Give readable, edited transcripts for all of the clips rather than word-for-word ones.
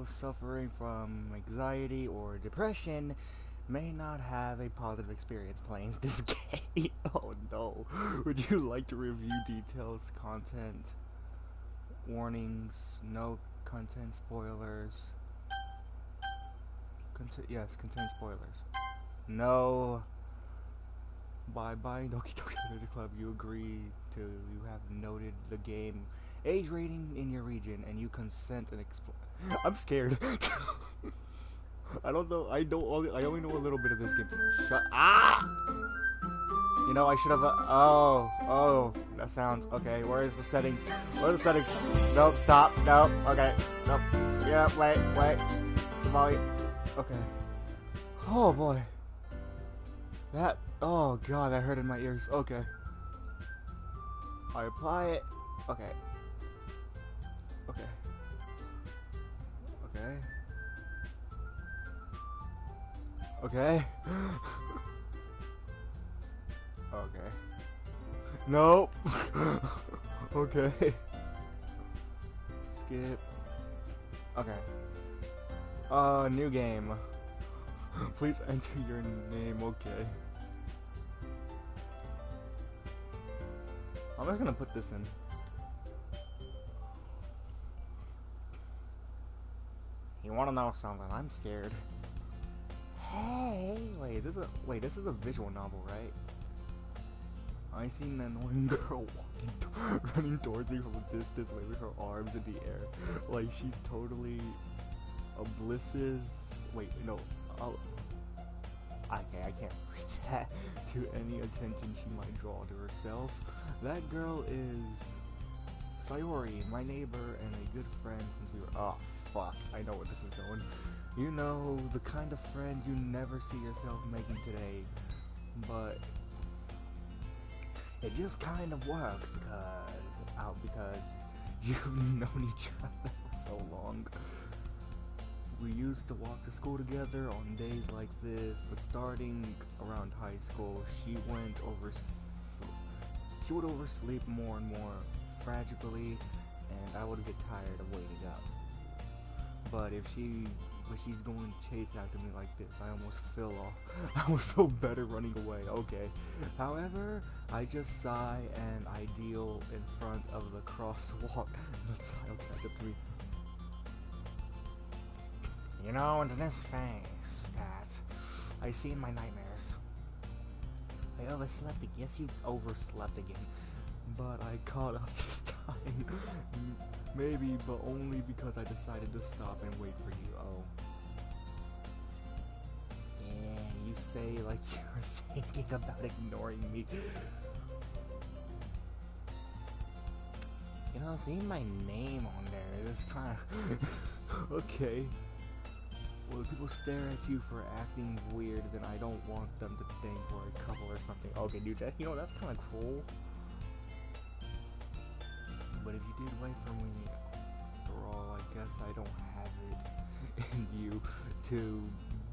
those suffering from anxiety or depression may not have a positive experience playing this game. Oh no. Would you like to review details, content, warnings, no content spoilers? Yes, contain spoilers. No. By buying Doki Doki Literature Club, you agree to, you have noted the game age rating in your region, and you consent and I'm scared. I don't know. I only know a little bit of this game. Shut. Ah! You know, I should have. Oh, that sounds okay. Where is the settings? Where are the settings? Nope. Stop. Nope. Okay. Nope. Yeah. Wait. The volume. Okay. Oh boy. That. Oh god, that hurt in my ears. Okay. I apply it. Okay. Okay. Okay. Okay. Nope. Okay. Skip. Okay. New game. Please enter your name. Okay. I'm just gonna put this in. You wanna know something? I'm scared. Hey, this is a visual novel, right? I seen an annoying girl running towards me from a distance, waving her arms in the air, like she's totally oblivious. Wait, no. Okay, I can't read that. To any attention she might draw to herself. That girl is Sayori, my neighbor and a good friend since we were. Oh, fuck. I know where this is going. You know, the kind of friend you never see yourself making today. But it just kind of works because you've known each other for so long. We used to walk to school together on days like this, but starting around high school, she would oversleep more and more fragilely, and I would get tired of waiting up. But if she's going to chase after me like this, I almost feel better running away. Okay. However, I just sigh and I deal in front of the crosswalk. That's I'll catch up to me. You know, it's this face that I see in my nightmares. I overslept again. Yes, you overslept again. But I caught up this time. Maybe, but only because I decided to stop and wait for you. Oh. Yeah, you say like you're thinking about ignoring me. You know, seeing my name on there is kind of... Okay. Well, if people stare at you for acting weird, then I don't want them to think we're a couple or something. Okay, dude, you know, that's kind of cruel. But if you did wait for me, after all, I guess I don't have it in you to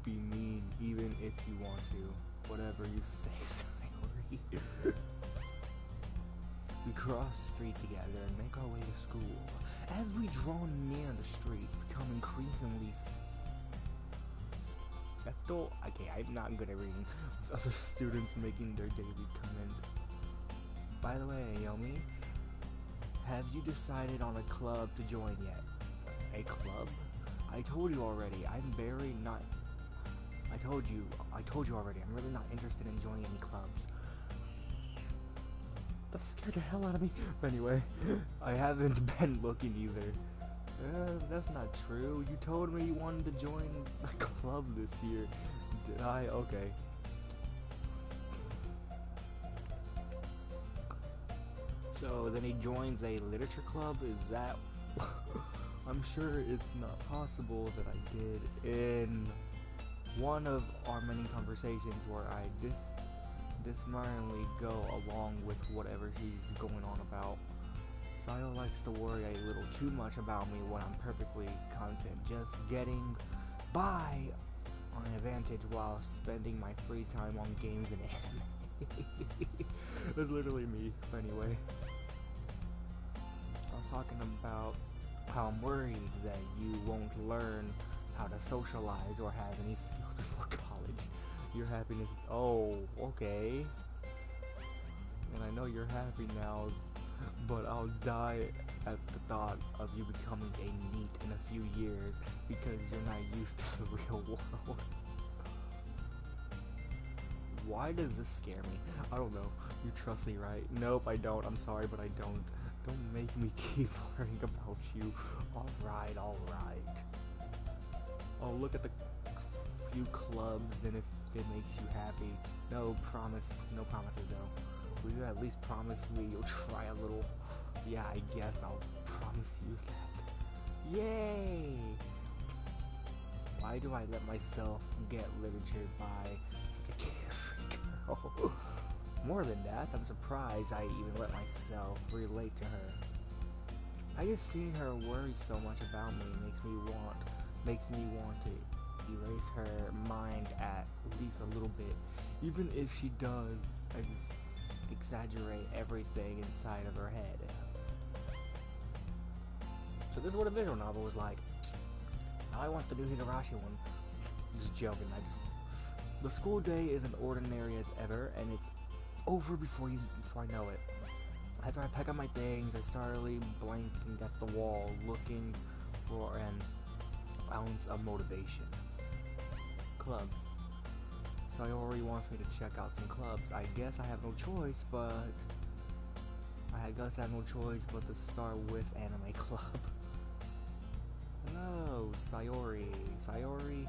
be mean, even if you want to. Whatever you say, Sayori. We cross the street together and make our way to school. As we draw near the street, become increasingly spectral. Okay, I'm not good at reading. Other students making their daily command. By the way, Ayomi, have you decided on a club to join yet? A club? I told you already. I'm very not. I told you already. I'm really not interested in joining any clubs. That scared the hell out of me. But anyway, I haven't been looking either. That's not true. You told me you wanted to join a club this year. Did I? Okay. So then he joins a literature club? Is that... I'm sure it's not possible that I did in one of our many conversations where I dismally go along with whatever he's going on about. Sayo likes to worry a little too much about me when I'm perfectly content, just getting by on an advantage while spending my free time on games and anime. That's literally me, but anyway. I was talking about how I'm worried that you won't learn how to socialize or have any skills before college. Your happiness is, oh, okay. And I know you're happy now, but I'll die at the thought of you becoming a NEET in a few years because you're not used to the real world. Why does this scare me? I don't know. You trust me, right? Nope, I don't. I'm sorry, but I don't. Don't make me keep worrying about you. Alright, alright. Oh, look at the few clubs, and if it makes you happy. No promises though. Will you at least promise me you'll try a little? Yeah, I guess I'll promise you that. Yay! Why do I let myself get literature by such a carefree girl? More than that, I'm surprised I even let myself relate to her. I just seeing her worry so much about me makes me want to erase her mind at least a little bit, even if she does exaggerate everything inside of her head. So this is what a visual novel was like. Now I want the new Higurashi one. Just joking. The school day is as ordinary as ever, and it's over before I know it. After I pack up my things, I startly blinking at the wall, looking for an ounce of motivation. Clubs. Sayori wants me to check out some clubs. I guess I have no choice, but to start with anime club. Hello, Sayori. Sayori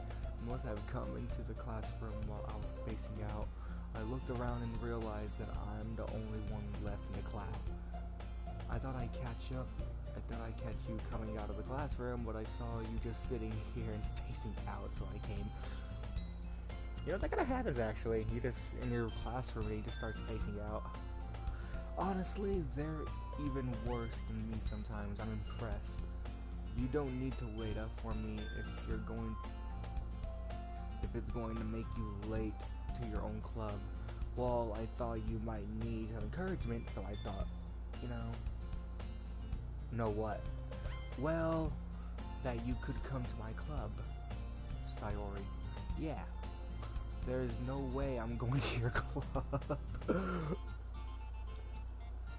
must have come into the classroom while I was spacing out. I looked around and realized that I'm the only one left in the class. I thought I'd catch you coming out of the classroom, but I saw you just sitting here and spacing out, so I came. You know, that kinda happens actually. You just, in your classroom, you just start spacing out. Honestly, they're even worse than me sometimes. I'm impressed. You don't need to wait up for me if it's going to make you late to your own club. Well, I thought you might need some encouragement, so I thought, know what? Well, that you could come to my club, Sayori. Yeah. There's no way I'm going to your club.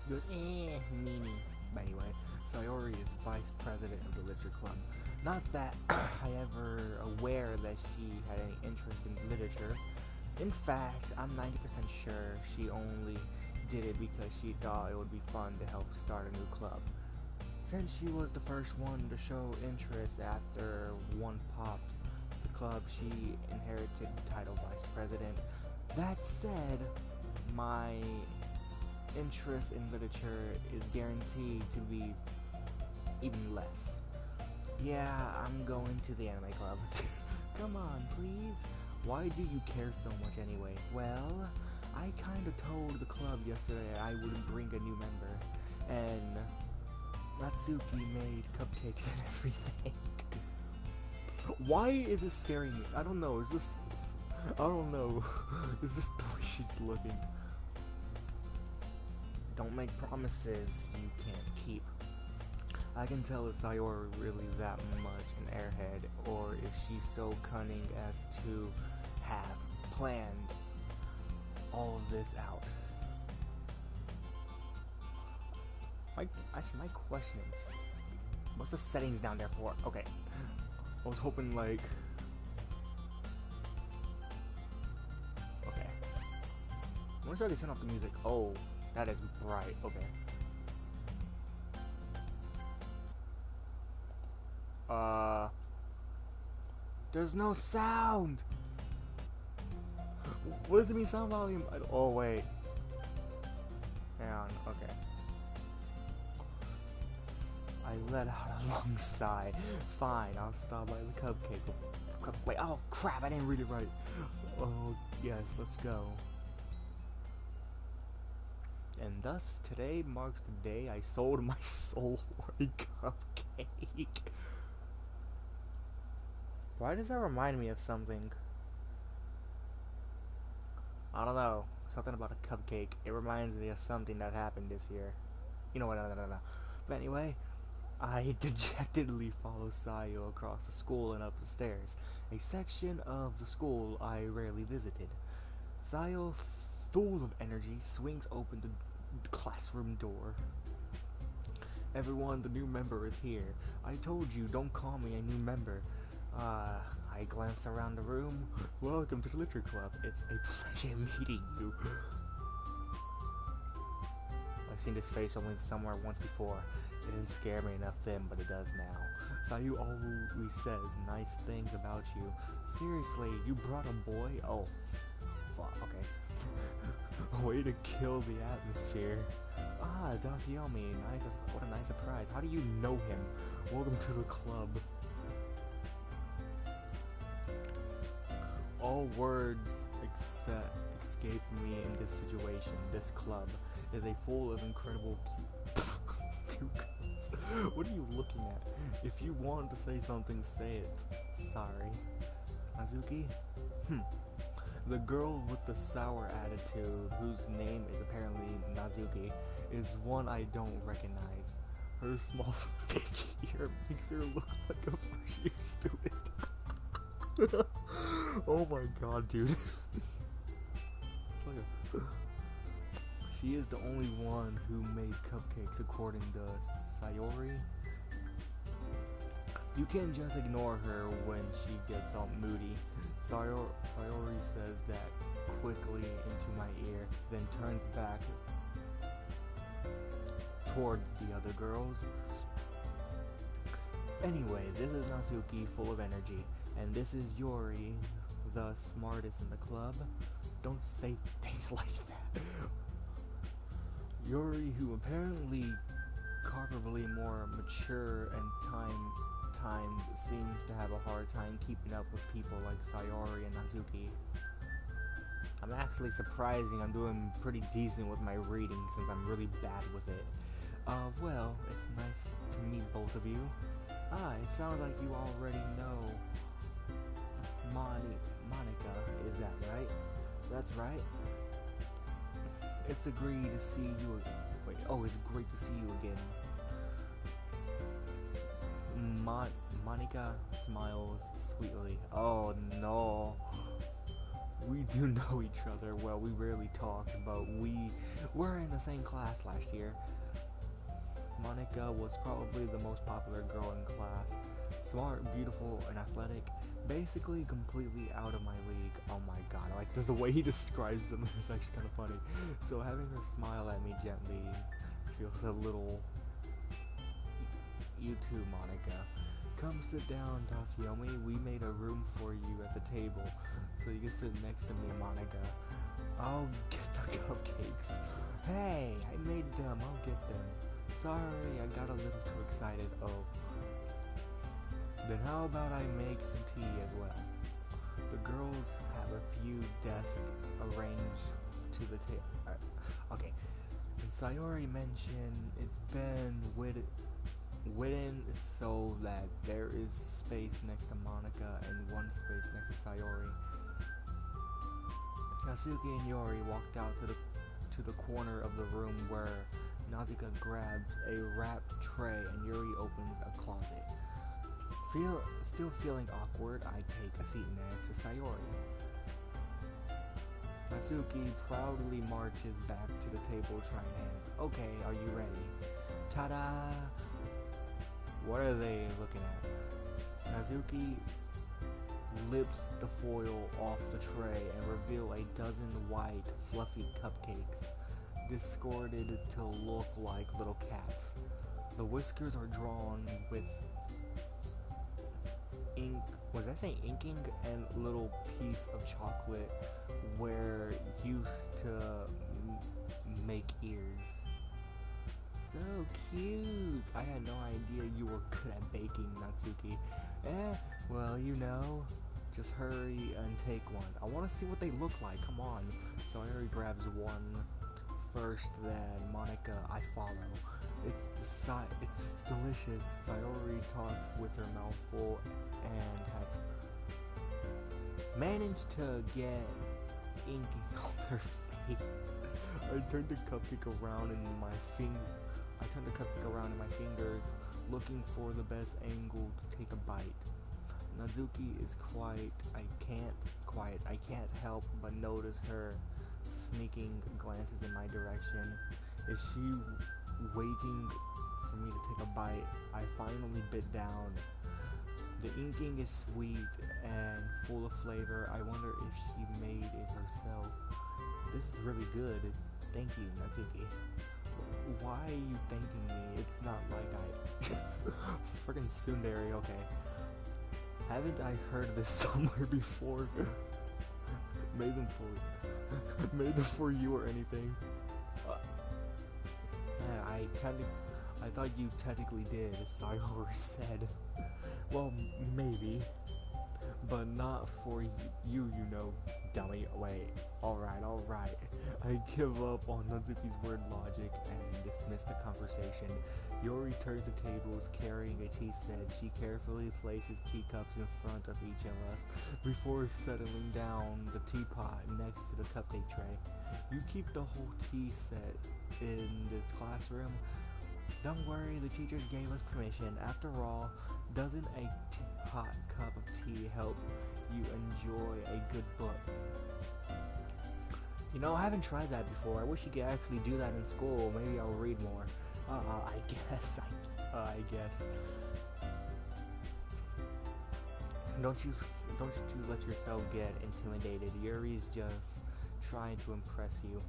He goes, Mimi. But anyway, Sayori is vice president of the literature club. Not that I ever aware that she had any interest in literature. In fact, I'm 90% sure she only did it because she thought it would be fun to help start a new club. Since she was the first one to show interest after one popped the club, she inherited the title vice president. That said, my interest in literature is guaranteed to be even less. Yeah, I'm going to the anime club. Come on, please. Why do you care so much anyway? Well, I kinda told the club yesterday I would bring a new member, and Natsuki made cupcakes and everything. Why is this scaring me? I don't know. I don't know. Is this the way she's looking? Don't make promises you can't keep. I can tell if Sayori really that much an airhead, or if she's so cunning as to have planned all of this out. My question is, what's the settings down there for? Okay, I was hoping like, okay, when I turn off the music, oh, that is bright, okay. There's no sound! What does it mean, sound volume? Oh, wait. Hang on, okay. I let out a long sigh. Fine, I'll stop by the cupcake. Wait, oh crap, I didn't read it right. Oh, yes, let's go. And thus, today marks the day I sold my soul for a cupcake. Why does that remind me of something? I don't know. Something about a cupcake. It reminds me of something that happened this year. You know what? No. But anyway, I dejectedly follow Sayo across the school and up the stairs, a section of the school I rarely visited. Sayo, full of energy, swings open the classroom door. Everyone, the new member is here. I told you, don't call me a new member. I glance around the room. Welcome to the Literature Club. It's a pleasure meeting you. I've seen this face only somewhere once before. It didn't scare me enough then, but it does now. Sayu always says nice things about you. Seriously, you brought a boy? Oh, fuck, okay. Way to kill the atmosphere. Ah, Dafyomi, what a nice surprise. How do you know him? Welcome to the club. All words escape me in this situation. This club is a full of incredible pupils. What are you looking at? If you want to say something, say it. Sorry. Nazuki? The girl with the sour attitude, whose name is apparently Nazuki, is one I don't recognize. Her small figure makes her look like a first-year student. Oh my god, dude. She is the only one who made cupcakes according to Sayori. You can just ignore her when she gets all moody. Sayori says that quickly into my ear, then turns back towards the other girls. Anyway, this is Natsuki, full of energy, and this is Yori, the smartest in the club. Don't say things like that. Yori, who apparently comparably more mature and time seems to have a hard time keeping up with people like Sayori and Natsuki. I'm actually surprising I'm doing pretty decent with my reading since I'm really bad with it. Well, it's nice to meet both of you. It sounds like you already know Monica, is that right? That's right. It's agreed to see you. It's great to see you again. Monica smiles sweetly. Oh no. We do know each other well. We rarely talked, but we were in the same class last year. Monica was probably the most popular girl in class. Smart, beautiful, and athletic. Basically completely out of my league. Oh my god, like there's a way he describes them. It's actually kind of funny. So having her smile at me gently feels a little... You too, Monica. Come sit down, Dafyomi. We made a room for you at the table, so you can sit next to me, Monica. I'll get the cupcakes. Hey, I made them. I'll get them. Sorry, I got a little too excited. Oh. Then how about I make some tea as well? The girls have a few desks arranged to the table. Okay. And Sayori mentioned it's been written so that there is space next to Monica and one space next to Sayori. Natsuki and Yori walked out to the corner of the room where Nazuka grabs a wrapped tray and Yuri opens a closet. Still feeling awkward, I take a seat next to Sayori. Natsuki proudly marches back to the table trying hands. Okay, are you ready? Ta-da! What are they looking at? Natsuki lifts the foil off the tray and reveal a dozen white, fluffy cupcakes, distorted to look like little cats. The whiskers are drawn with ink, was I saying inking, and little piece of chocolate where used to make ears. So cute! I had no idea you were good at baking, Natsuki. Well, you know, just hurry and take one. I want to see what they look like, come on. So Sayori grabs one first, then Monica, I follow. It's delicious. Sayori talks with her mouth full and has managed to get inking on her face. I turned the cupcake around in my fingers, looking for the best angle to take a bite. Nazuki is quiet. I can't help but notice her sneaking glances in my direction. Is she waiting for me to take a bite? I finally bit down. The inking is sweet and full of flavor. I wonder if she made it herself. This is really good. Thank you, Natsuki. Why are you thanking me? It's not like I... Friggin' tsundere, okay. Haven't I heard this somewhere before? Made them for you or anything. I thought you technically did, Sayori said. Well, maybe. But not for you, you know, dummy. Wait, alright. I give up on Natsuki's word logic and dismiss the conversation. Yuri turns the tables, carrying a tea set. She carefully places teacups in front of each of us before settling down the teapot next to the cupcake tray. You keep the whole tea set in this classroom? Don't worry, the teachers gave us permission. After all, doesn't a hot cup of tea help you enjoy a good book? You know, I haven't tried that before. I wish you could actually do that in school. Maybe I'll read more. I guess. Don't you let yourself get intimidated. Yuri's just trying to impress you.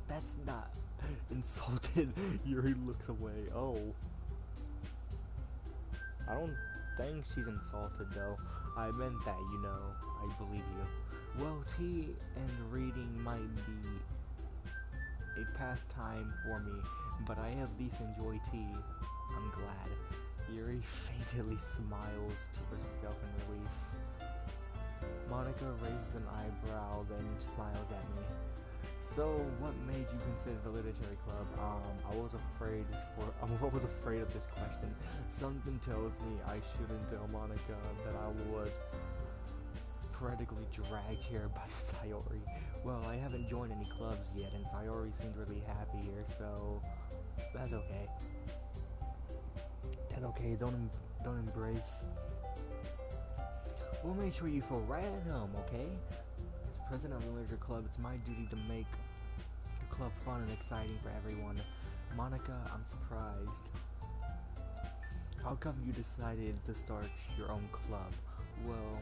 That's not insulted. Yuri looks away. Oh. I don't think she's insulted though. I meant that, you know. I believe you. Well, tea and reading might be a pastime for me, but I at least enjoy tea. I'm glad. Yuri faintly smiles to herself in relief. Monica raises an eyebrow, then smiles at me. So, what made you consider the literary club? I was afraid of this question. Something tells me I shouldn't tell Monica that I was practically dragged here by Sayori. Well, I haven't joined any clubs yet, and Sayori seemed really happy here, so that's okay. That's okay. Don't embrace. We'll make sure you feel right at home, okay? As president of the literature club, it's my duty to make the club fun and exciting for everyone. Monica, I'm surprised. How come you decided to start your own club? Well,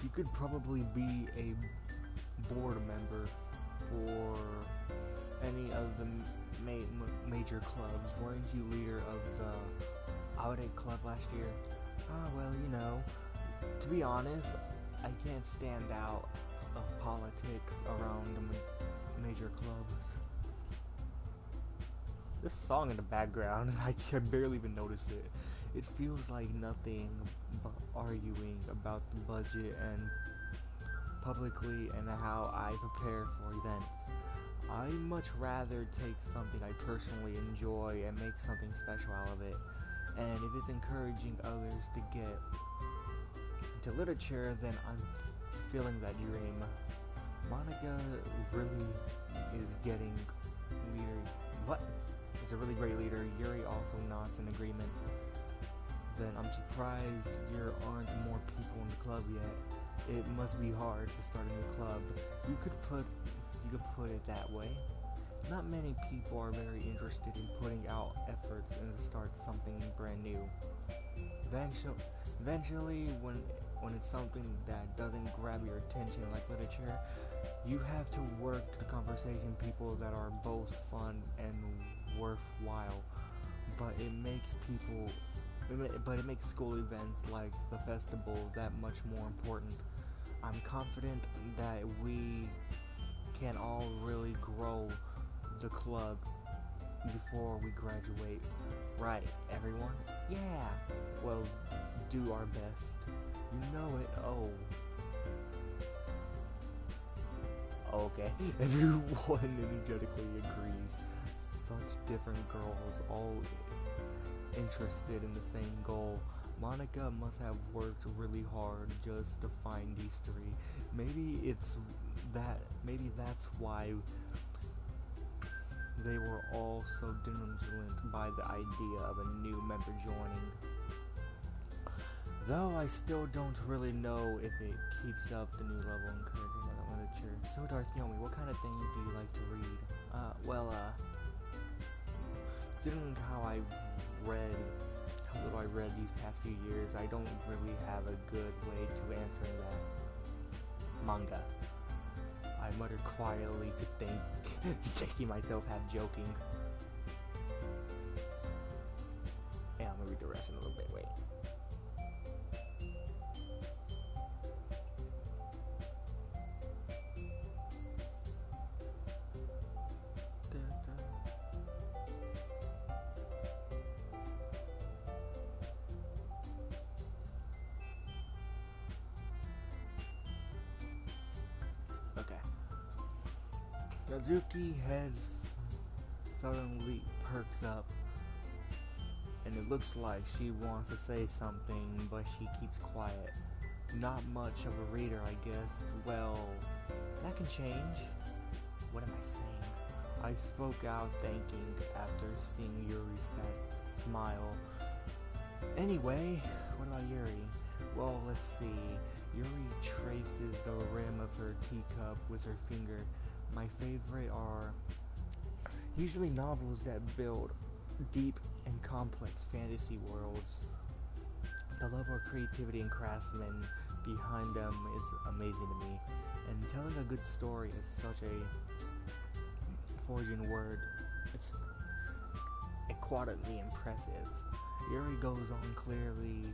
you could probably be a board member for any of the major clubs. Weren't you leader of the Audit Club last year? Well, you know, to be honest, I can't stand out of politics around the major clubs. This song in the background, I can barely even notice it. It feels like nothing but arguing about the budget and publicly and how I prepare for events. I'd much rather take something I personally enjoy and make something special out of it. And if it's encouraging others to get into literature, then I'm feeling that dream. Monica really is getting leader. What? Is a really great leader. Yuri also nods in agreement. Then I'm surprised there aren't more people in the club yet. It must be hard to start a new club. You could put it that way. Not many people are very interested in putting out efforts and to start something brand new. Eventually, when it's something that doesn't grab your attention like literature, you have to work to the conversation people that are both fun and worthwhile. But it makes school events like the festival that much more important. I'm confident that we can all really grow the club before we graduate. Right, everyone? Yeah! Well, do our best. You know it. Oh. Okay. Everyone energetically agrees. Such different girls, all interested in the same goal. Monica must have worked really hard just to find these three. Maybe that's why They were all so diligent by the idea of a new member joining. Though I still don't really know if it keeps up the new level encouraging literature. So Darthiomi, what kind of things do you like to read? Considering how little I read these past few years, I don't really have a good way to answer that. Manga. I muttered quietly to think, taking myself half joking. Yeah, I'm gonna read the rest in a little bit, wait. Nazuki heads suddenly perks up, and it looks like she wants to say something, but she keeps quiet. Not much of a reader, I guess. Well, that can change. What am I saying? I spoke out thanking after seeing Yuri's sad smile. Anyway, what about Yuri? Well, let's see. Yuri traces the rim of her teacup with her finger. My favorite are usually novels that build deep and complex fantasy worlds. The level of creativity and craftsmen behind them is amazing to me, and telling a good story is such a forging word. It's quite impressive. Yuri goes on clearly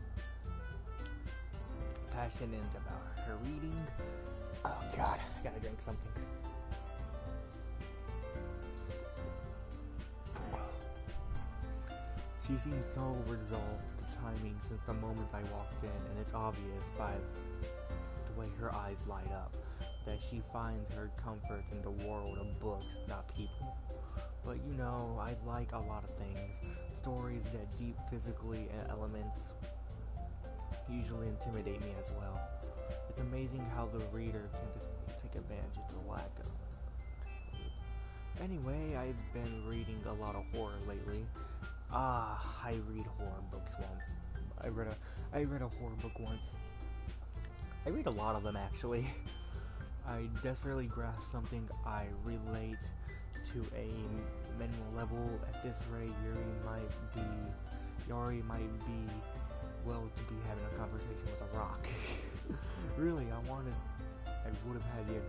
passionate about her reading. Oh god, I gotta drink something. She seems so resolved to the timing since the moment I walked in, and it's obvious by the way her eyes light up that she finds her comfort in the world of books, not people. But you know, I like a lot of things. Stories that deep physically elements usually intimidate me as well. It's amazing how the reader can just take advantage of the lack of. Anyway, I've been reading a lot of horror lately. I read horror books once. I read a horror book once. I read a lot of them actually. I desperately grasp something I relate to a minimal level. At this rate, Yuri might be well to be having a conversation with a rock. Really, I would have had to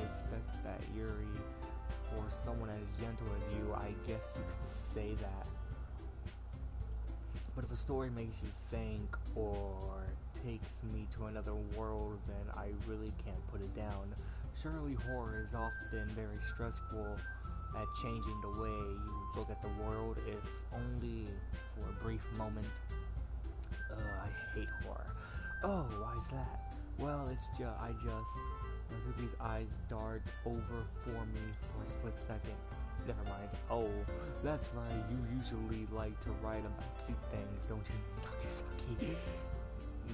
expect that Yuri, for someone as gentle as you, I guess you could say that. But if a story makes you think or takes me to another world, then I really can't put it down. Surely horror is often very stressful at changing the way you look at the world, if only for a brief moment. I hate horror. Oh, why is that? Well, Nazuki's eyes dart over for me for a split second. Never mind. Oh, that's right. You usually like to write about cute things, don't you?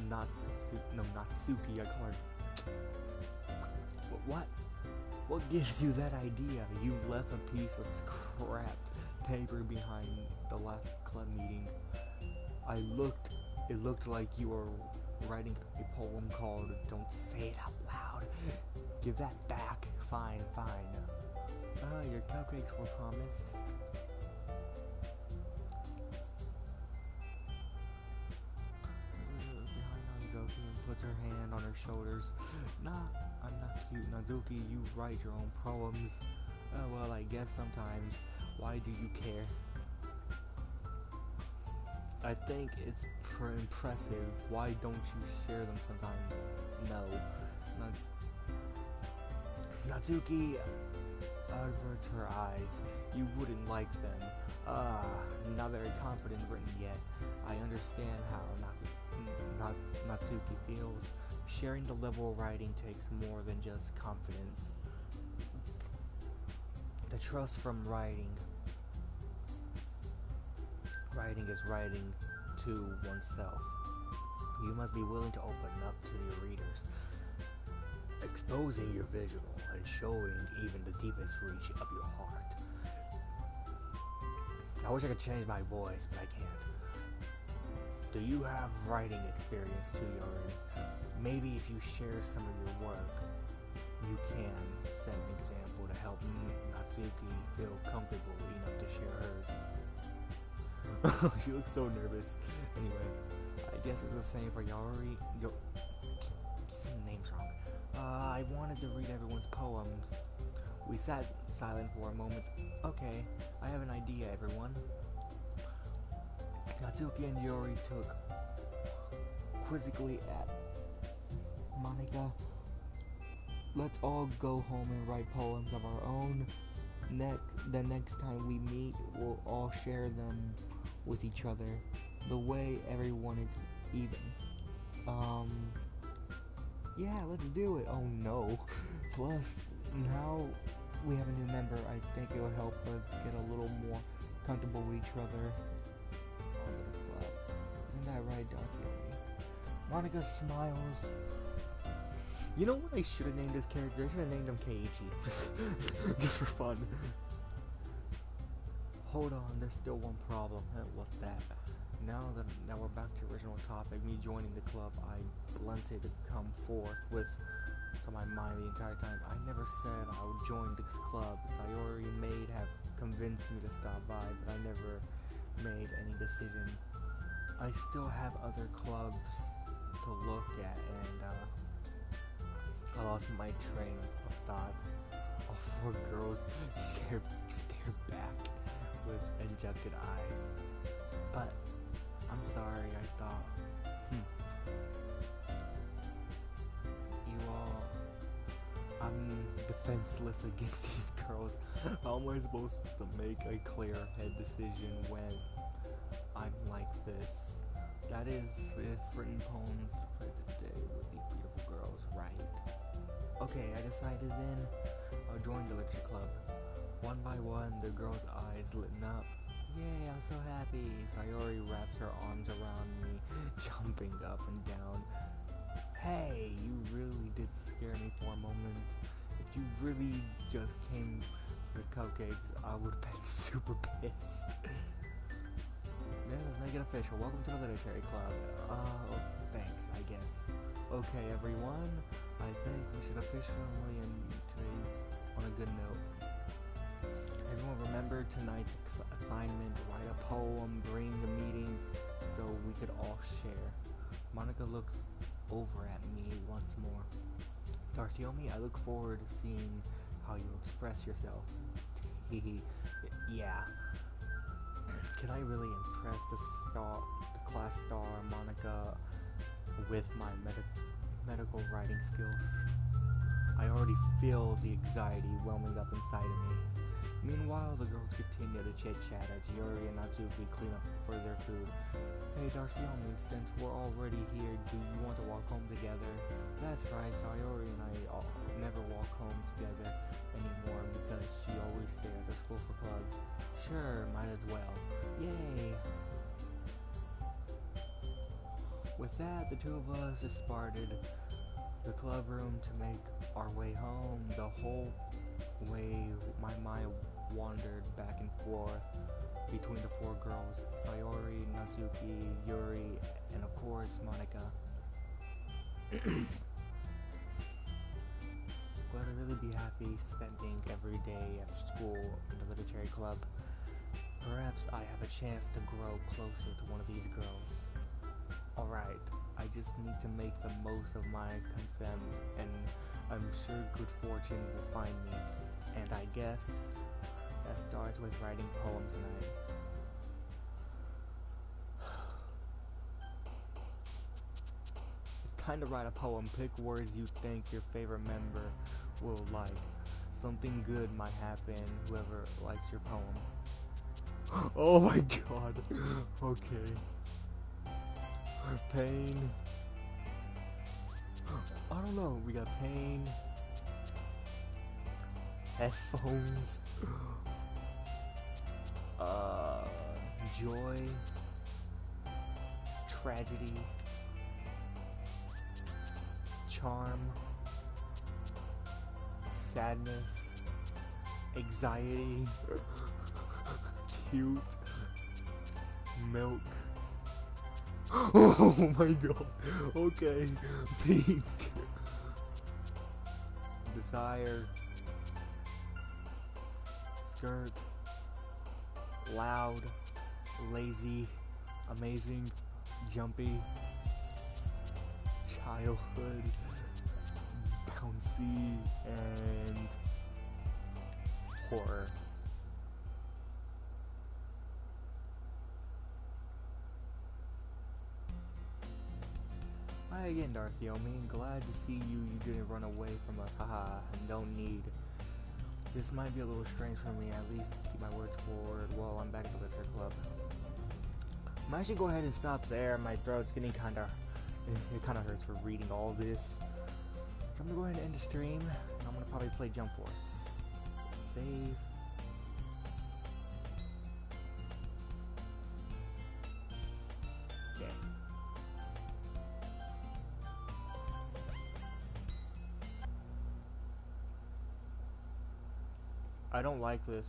Nakisaki. Natsuki. I call her. What? What gives you that idea? You left a piece of scrapped paper behind the last club meeting. It looked like you were writing a poem called Don't Say It Out Loud. Give that back. Fine. Your cupcakes were promised. Behind Nazuki and puts her hand on her shoulders. Nah, I'm not cute, Nazuki. You write your own poems. Well, I guess sometimes. Why do you care? I think it's impressive. Why don't you share them sometimes? No. Natsuki averts her eyes. You wouldn't like them. Not very confident written yet. I understand how Natsuki feels. Sharing the level of writing takes more than just confidence. The trust from writing is writing to oneself. You must be willing to open up to your readers, exposing your visual and showing even the deepest reach of your heart. I wish I could change my voice, but I can't. Do you have writing experience too, Yori? Maybe if you share some of your work, you can set an example to help Natsuki feel comfortable enough to share hers. She looks so nervous. Anyway, I guess it's the same for Yori. You saying names wrong. I wanted to read everyone's poems. We sat silent for a moment. Okay, I have an idea, everyone. Natsuki and Yori took quizzically at Monica. Let's all go home and write poems of our own. The next time we meet, we'll all share them with each other. The way everyone is even. Yeah, let's do it. Oh no. Plus, now we have a new member. I think it will help us get a little more comfortable with each other. Onto the club. Isn't that right, Doki? Monica smiles. You know what I should have named this character? I should have named him Keiichi. Just for fun. Hold on, there's still one problem. What's that? Now we're back to original topic, me joining the club, I blunted to come forth with to my mind the entire time. I never said I would join this club. Sayori may have convinced me to stop by, but I never made any decision. I still have other clubs to look at, and I lost my train of thoughts. All four girls stare back with injected eyes. But I'm sorry, I thought, you all, I'm defenseless against these girls. How am I supposed to make a clear head decision when I'm like this? That is, if written poems to play today with these beautiful girls, right? Okay, I decided then, I'll join the lecture club. One by one, the girls' eyes lit up. Yay, I'm so happy. Sayori wraps her arms around me, jumping up and down. Hey, you really did scare me for a moment. If you really just came for the cupcakes, I would have been super pissed. Yeah, let's make it official. Welcome to the literary club. Thanks, I guess. Okay, everyone, I think we should officially end today's on a good note. Everyone remember tonight's assignment, write a poem during the meeting so we could all share. Monica looks over at me once more. Darciomi, I look forward to seeing how you express yourself. Yeah. Can I really impress the class star Monica with my medical writing skills? I already feel the anxiety whelming up inside of me. Meanwhile, the girls continue to chit-chat as Yuri and Natsuki clean up for their food. Hey Darciomi, since we're already here, do you want to walk home together? That's right, Sayori and I never walk home together anymore because she always stays at the school for clubs. Sure, might as well. Yay! With that, the two of us departed the club room to make our way home. The whole way, my mind wandered back and forth between the four girls, Sayori, Natsuki, Yuri, and of course, Monica. Would I really be happy spending every day after school in the literary club? Perhaps I have a chance to grow closer to one of these girls. Alright, I just need to make the most of my consent, and I'm sure good fortune will find me. And I guess that starts with writing poems tonight. It's time to write a poem. Pick words you think your favorite member will like. Something good might happen, whoever likes your poem. Oh my god. Okay. Pain. I don't know. We got pain. Headphones. Joy. Tragedy. Charm. Sadness. Anxiety. Cute. Milk. Oh my god. Okay. Pink. Desire. Skirt. Loud. Lazy. Amazing. Jumpy. Childhood. Bouncy. And horror. Hi again, Darthiomi. Glad to see you. You didn't run away from us. Haha. And don't need. This might be a little strange for me, at least to keep my words forward. Well, I'm back at the Literature Club. I might actually go ahead and stop there. My throat's getting it kinda hurts for reading all this. So I'm gonna go ahead and end the stream, and I'm gonna probably play Jump Force. Save. Okay. I don't like this.